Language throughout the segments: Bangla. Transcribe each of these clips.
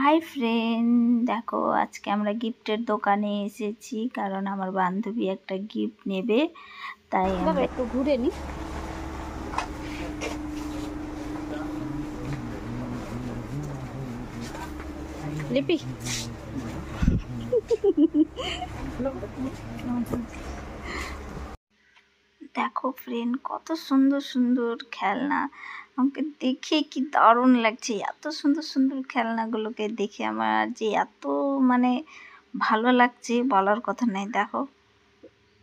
হাই ফ্রেন্ড, দেখো আজকে আমরা গিফটের দোকানে এসেছি কারণ আমার বান্ধবী একটা গিফট নেবে, তাই আমরা একটু ঘুরে নি। লিপি দেখো ফ্রেন্ড, কত সুন্দর সুন্দর খেলনা। আমাকে দেখে কি দারুণ লাগছে, এত সুন্দর সুন্দর খেলনাগুলোকে দেখে আমার যে এত ভালো লাগছে, বলার কথা নাই। দেখো,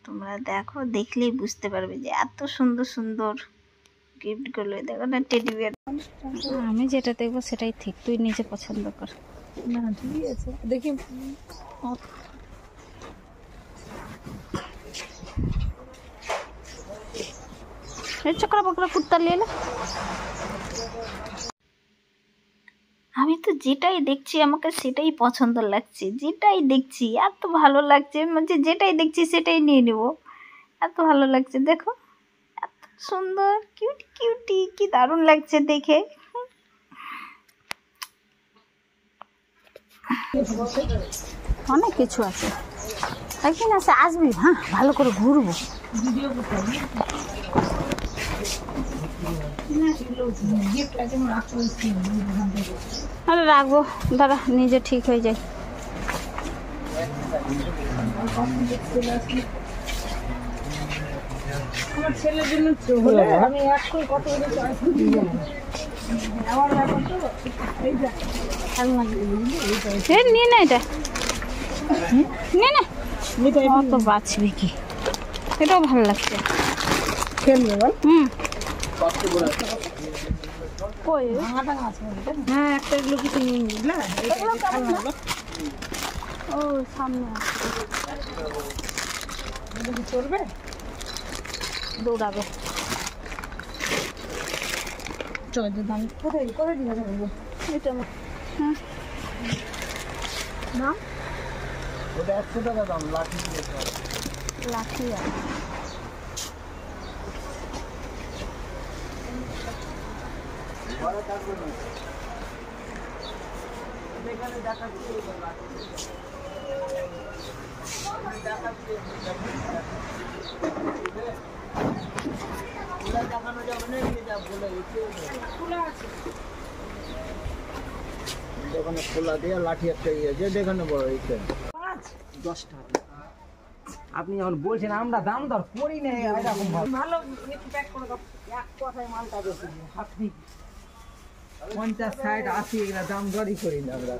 তোমরা দেখো, দেখলেই বুঝতে পারবে যে এত সুন্দর সুন্দর গিফটগুলো। দেখো না, টেডি বিয়ার। আমি যেটা দেখবো সেটাই ঠিক, তুই নিজে পছন্দ কর। না ঠিক আছে, দেখি চকরা পকরা কুত্তা নিয়ে এলে। আমি তো যেটাই দেখছি আমাকে সেটাই পছন্দ লাগছে, যেটাই দেখছি এত ভালো লাগছে, যেটাই দেখছি সেটাই নিয়ে নেব, এত ভালো লাগছে। দেখো এত সুন্দর, কিউটি কিউটি, কি দারুণ লাগছে দেখে। অনেক কিছু আছে, একদিন আছে আসবি, হ্যাঁ ভালো করে ঘুরবো। আরে রাখবো, দাঁড়া, নিজে ঠিক হয়ে যায়। আমার ছেলের জন্য আমি এখন কত নিয়ে না, এটা নিয়ে না, অত বাঁচবি কি, এটাও ভালো লাগছে। খেলবে বল। হ্যাঁ, একটা এগুলো কিছু নিয়ে নিবি। ও সামনে চলবে, দৌড়াবে। চল দাম কোথায় কোথায় জিজ্ঞাসা করবো। এটা হ্যাঁ না, ওটা 100 টাকা দাম, লাঠি লাঠি আছে। দোকানে খোলা দিয়ে লাঠি একটা ইয়েছে, যেখানে বড় হয়েছে 10 টাকা। আপনি যখন বলছেন আমরা দাম দর করি না, এরকম ভালো একটু প্যাক করে দাও। এক কথায় মালটা বেশি আপনি 50, 60, 80 এগুলা দাম দরই করি না আমরা।